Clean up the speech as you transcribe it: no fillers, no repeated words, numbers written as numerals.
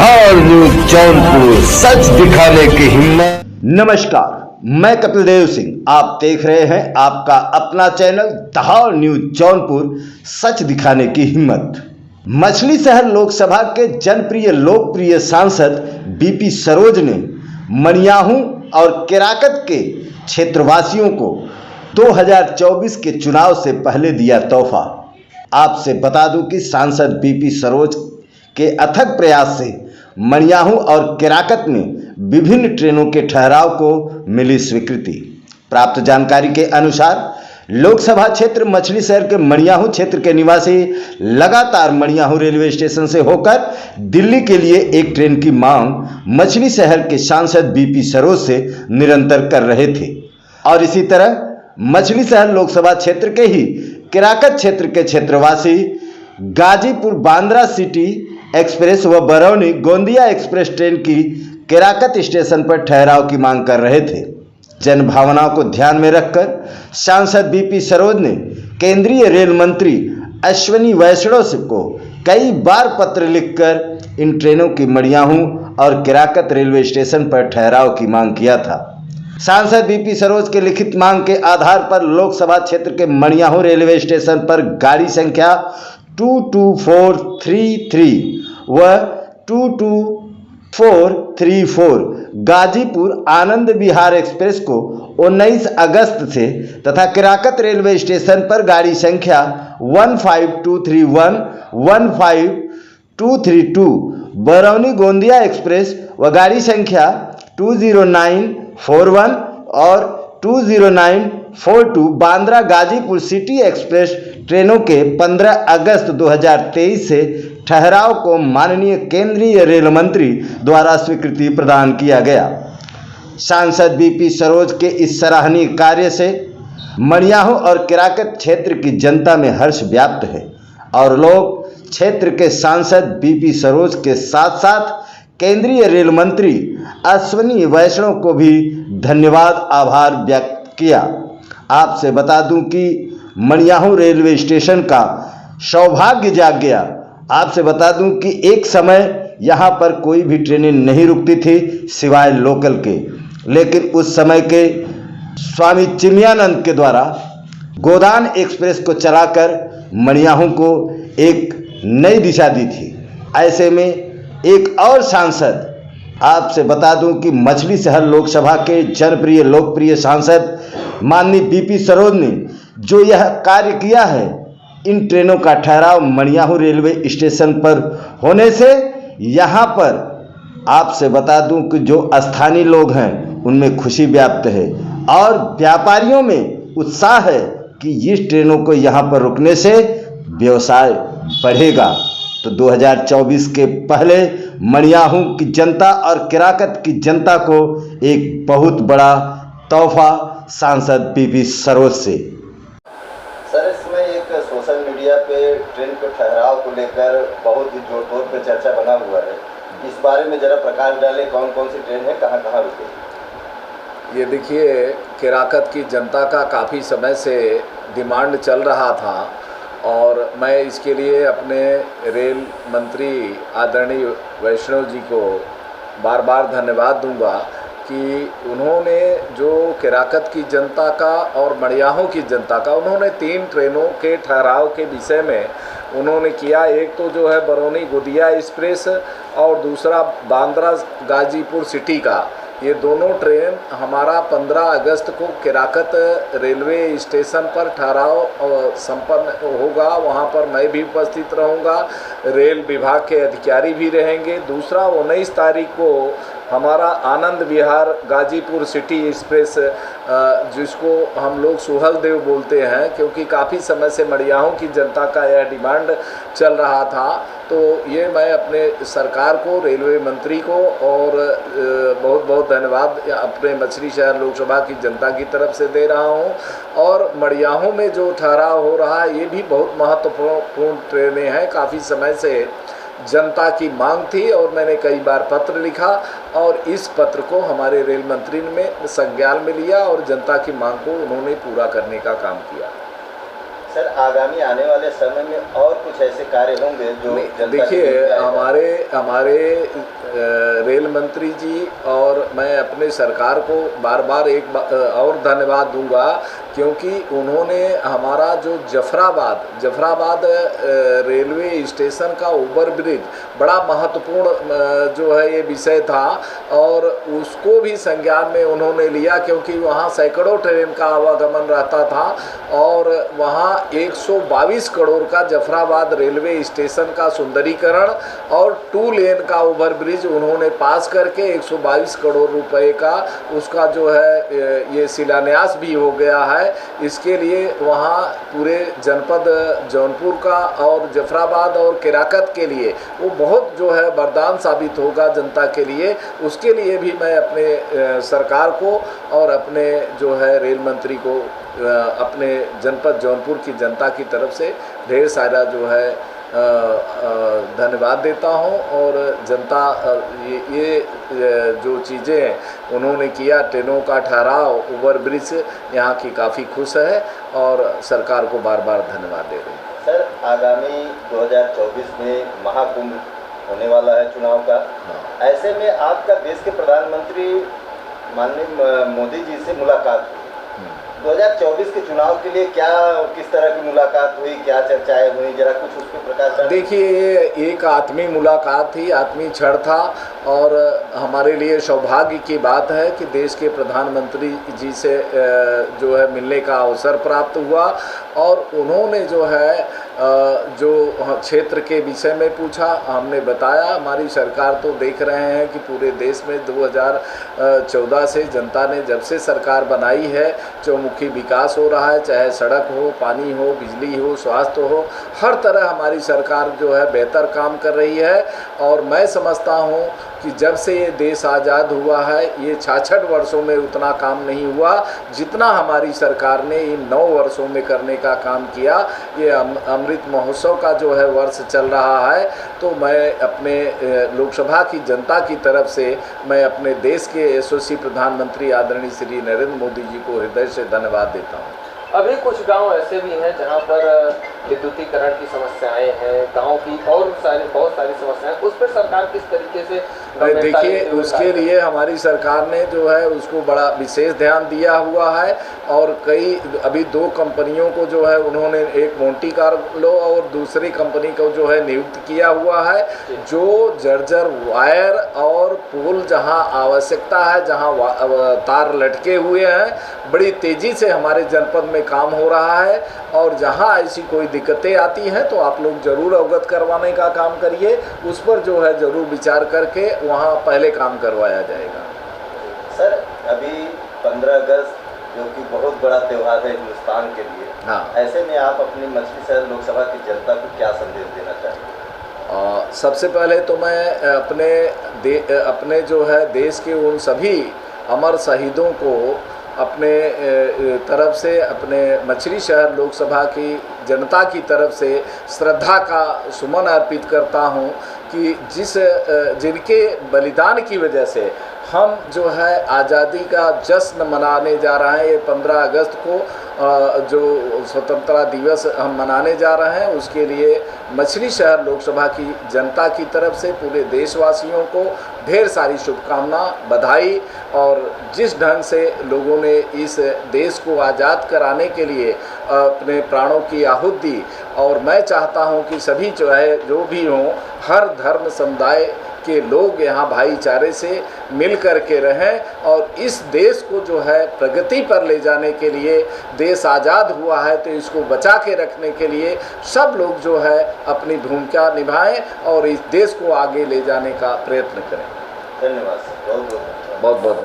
धार news Jaunpur, सच दिखाने की हिम्मत। नमस्कार, मैं कपिल देव सिंह, आप देख रहे हैं आपका अपना चैनल धार न्यूज जौनपुर, सच दिखाने की हिम्मत। मछली शहर लोकसभा के जनप्रिय लोकप्रिय सांसद बीपी सरोज ने मनियाहू और केराकत के क्षेत्रवासियों को 2024 के चुनाव से पहले दिया तोहफा। आपसे बता दूं कि सांसद बीपी सरोज के अथक प्रयास से मनियाहू और केराकत में विभिन्न ट्रेनों के ठहराव को मिली स्वीकृति। प्राप्त जानकारी के अनुसार लोकसभा क्षेत्र मछली शहर के मनियाहू क्षेत्र के निवासी लगातार मनियाहू रेलवे स्टेशन से होकर दिल्ली के लिए एक ट्रेन की मांग मछली शहर के सांसद बीपी सरोज से निरंतर कर रहे थे और इसी तरह मछली शहर लोकसभा क्षेत्र के ही केराकत क्षेत्र के क्षेत्रवासी गाजीपुर बांद्रा सिटी एक्सप्रेस व बरौनी गोंदिया एक्सप्रेस ट्रेन की केराकत स्टेशन पर ठहराव की मांग कर रहे थे। जन भावनाओं को ध्यान में रखकर सांसद बीपी सरोज ने केंद्रीय रेल मंत्री अश्विनी वैष्णव को कई बार पत्र लिखकर इन ट्रेनों की मनियाहू और केराकत रेलवे स्टेशन पर ठहराव की मांग किया था। सांसद बीपी सरोज के लिखित मांग के आधार पर लोकसभा क्षेत्र के मनियाहू रेलवे स्टेशन पर गाड़ी संख्या 22433 व 22434 गाजीपुर आनंद विहार एक्सप्रेस को 19 अगस्त से तथा केराकत रेलवे स्टेशन पर गाड़ी संख्या 15231 15232 बरौनी गोंदिया एक्सप्रेस व गाड़ी संख्या 20941 और 20942 बांद्रा गाजीपुर सिटी एक्सप्रेस ट्रेनों के 15 अगस्त 2023 से ठहराव को माननीय केंद्रीय रेल मंत्री द्वारा स्वीकृति प्रदान किया गया। सांसद बीपी सरोज के इस सराहनीय कार्य से मनियाहू और केराकत क्षेत्र की जनता में हर्ष व्याप्त है और लोग क्षेत्र के सांसद बीपी सरोज के साथ साथ केंद्रीय रेल मंत्री अश्विनी वैष्णव को भी धन्यवाद आभार व्यक्त किया। आपसे बता दूं कि मनियाहू रेलवे स्टेशन का सौभाग्य जाग गया। आपसे बता दूं कि एक समय यहां पर कोई भी ट्रेनें नहीं रुकती थी सिवाय लोकल के, लेकिन उस समय के स्वामी चिन्मयानंद के द्वारा गोदान एक्सप्रेस को चलाकर मनियाहू को एक नई दिशा दी थी। ऐसे में एक और सांसद, आपसे बता दूं कि मछली शहर लोकसभा के जनप्रिय लोकप्रिय सांसद माननीय बीपी सरोज ने जो यह कार्य किया है, इन ट्रेनों का ठहराव मनियाहू रेलवे स्टेशन पर होने से यहाँ पर आपसे बता दूं कि जो स्थानीय लोग हैं उनमें खुशी व्याप्त है और व्यापारियों में उत्साह है कि इस ट्रेनों को यहाँ पर रुकने से व्यवसाय बढ़ेगा। तो 2024 के पहले मनियाहू की जनता और केराकत की जनता को एक बहुत बड़ा तोहफा सांसद बीपी सरोज से। सर, इसमें एक सोशल मीडिया पे ट्रेन के ठहराव को लेकर बहुत ही जोर तोड़ पे चर्चा बना हुआ है। इस बारे में जरा प्रकाश डालें, कौन कौन सी ट्रेन है, कहाँ कहाँ रुकेगी? ये देखिए, केराकत की जनता का काफ़ी समय से डिमांड चल रहा था और मैं इसके लिए अपने रेल मंत्री आदरणीय वैष्णव जी को बार बार धन्यवाद दूंगा कि उन्होंने जो केराकत की जनता का और मनियाहू की जनता का, उन्होंने 3 ट्रेनों के ठहराव के विषय में उन्होंने किया। एक तो जो है बरौनी गोंदिया एक्सप्रेस और दूसरा बांद्रा गाजीपुर सिटी का। ये दोनों ट्रेन हमारा 15 अगस्त को केराकत रेलवे स्टेशन पर ठहराव संपन्न होगा। वहाँ पर मैं भी उपस्थित रहूँगा, रेल विभाग के अधिकारी भी रहेंगे। दूसरा 19 तारीख को हमारा आनंद विहार गाजीपुर सिटी एक्सप्रेस, जिसको हम लोग सुहलदेव बोलते हैं, क्योंकि काफ़ी समय से मनियाहू की जनता का यह डिमांड चल रहा था। तो ये मैं अपने सरकार को, रेलवे मंत्री को और बहुत बहुत धन्यवाद अपने मछली शहर लोकसभा की जनता की तरफ से दे रहा हूँ। और मनियाहू में जो ठहराव हो रहा है, ये भी बहुत महत्वपूर्ण ट्रेनें हैं। काफ़ी समय से जनता की मांग थी और मैंने कई बार पत्र लिखा और इस पत्र को हमारे रेल मंत्री ने संज्ञान में लिया और जनता की मांग को उन्होंने पूरा करने का काम किया। सर आगामी आने वाले समय में और कुछ ऐसे कार्य होंगे जो जनता के देखिए, बीच में आएगा? हमारे रेल मंत्री जी और मैं अपने सरकार को बार बार और धन्यवाद दूंगा, क्योंकि उन्होंने हमारा जो जफराबाद रेलवे स्टेशन का ओवर ब्रिज बड़ा महत्वपूर्ण जो है ये विषय था, और उसको भी संज्ञान में उन्होंने लिया, क्योंकि वहाँ सैकड़ों ट्रेन का आवागमन रहता था, और वहाँ 122 करोड़ का जफराबाद रेलवे स्टेशन का सुंदरीकरण और 2 लेन का ओवर ब्रिज उन्होंने पास करके 122 करोड़ रुपए का उसका जो है ये शिलान्यास भी हो गया है। इसके लिए वहाँ पूरे जनपद जौनपुर का और जफराबाद और केराकत के लिए वो बहुत जो है वरदान साबित होगा जनता के लिए। उसके लिए भी मैं अपने सरकार को और अपने जो है रेल मंत्री को अपने जनपद जौनपुर की जनता की तरफ से ढेर सारा जो है धन्यवाद देता हूं। और जनता ये जो चीज़ें उन्होंने किया, ट्रेनों का ठहराव, ओवर ब्रिज, यहाँ की काफ़ी खुश है और सरकार को बार बार धन्यवाद दे रही है। सर आगामी 2024 में महाकुंभ होने वाला है चुनाव का। हाँ। ऐसे में आपका देश के प्रधानमंत्री माननीय मोदी जी से मुलाकात हुई। 2024 के चुनाव के लिए किस तरह की मुलाकात हुई, क्या चर्चाएं हुई, जरा कुछ उस पर प्रकाश डालें। देखिए, ये एक आत्मीय मुलाकात थी, आत्मीय क्षण था, और हमारे लिए सौभाग्य की बात है कि देश के प्रधानमंत्री जी से जो है मिलने का अवसर प्राप्त हुआ, और उन्होंने जो है जो क्षेत्र के विषय में पूछा, हमने बताया। हमारी सरकार तो देख रहे हैं कि पूरे देश में 2014 से जनता ने जब से सरकार बनाई है चौमुखी विकास हो रहा है, चाहे सड़क हो, पानी हो, बिजली हो, स्वास्थ्य हो, हर तरह हमारी सरकार जो है बेहतर काम कर रही है। और मैं समझता हूँ कि जब से ये देश आज़ाद हुआ है, ये 66 वर्षों में उतना काम नहीं हुआ जितना हमारी सरकार ने इन 9 वर्षों में करने का काम किया। ये अमृत महोत्सव का जो है वर्ष चल रहा है, तो मैं अपने लोकसभा की जनता की तरफ से मैं अपने देश के यशस्वी प्रधानमंत्री आदरणीय श्री नरेंद्र मोदी जी को हृदय से धन्यवाद देता हूँ। अभी कुछ गांव ऐसे भी हैं जहां पर विद्युतीकरण की समस्याएं हैं, गांव की और बहुत सारी समस्याएं, उस पर सरकार किस तरीके से देखिए, उसके लिए हमारी सरकार ने जो है उसको बड़ा विशेष ध्यान दिया हुआ है, और अभी 2 कंपनियों को जो है उन्होंने, एक मोंटी कार्लो और दूसरी कंपनी को जो है नियुक्त किया हुआ है, जो जर्जर वायर और पोल जहां आवश्यकता है, जहां तार लटके हुए हैं, बड़ी तेज़ी से हमारे जनपद में काम हो रहा है। और जहां ऐसी कोई दिक्कतें आती हैं तो आप लोग ज़रूर अवगत करवाने का काम करिए, उस पर जो है ज़रूर विचार करके वहां पहले काम करवाया जाएगा। सर अभी 15 अगस्त जो कि बहुत बड़ा त्यौहार है हिंदुस्तान के लिए, हाँ, ऐसे में आप अपनी मछली शहर लोकसभा की जनता को क्या संदेश देना चाहेंगे? सबसे पहले तो मैं अपने जो है देश के उन सभी अमर शहीदों को अपने तरफ से, अपने मछली शहर लोकसभा की जनता की तरफ से श्रद्धा का सुमन अर्पित करता हूं कि जिनके बलिदान की वजह से हम जो है आज़ादी का जश्न मनाने जा रहे हैं। ये 15 अगस्त को जो स्वतंत्रता दिवस हम मनाने जा रहे हैं, उसके लिए मछली शहर लोकसभा की जनता की तरफ से पूरे देशवासियों को ढेर सारी शुभकामना, बधाई। और जिस ढंग से लोगों ने इस देश को आज़ाद कराने के लिए अपने प्राणों की आहुति दी, और मैं चाहता हूं कि सभी जो भी हों, हर धर्म समुदाय के लोग यहाँ भाईचारे से मिल कर के रहें, और इस देश को जो है प्रगति पर ले जाने के लिए, देश आज़ाद हुआ है तो इसको बचा के रखने के लिए सब लोग जो है अपनी भूमिका निभाएं और इस देश को आगे ले जाने का प्रयत्न करें। धन्यवाद सर, बहुत बहुत बहुत बहुत।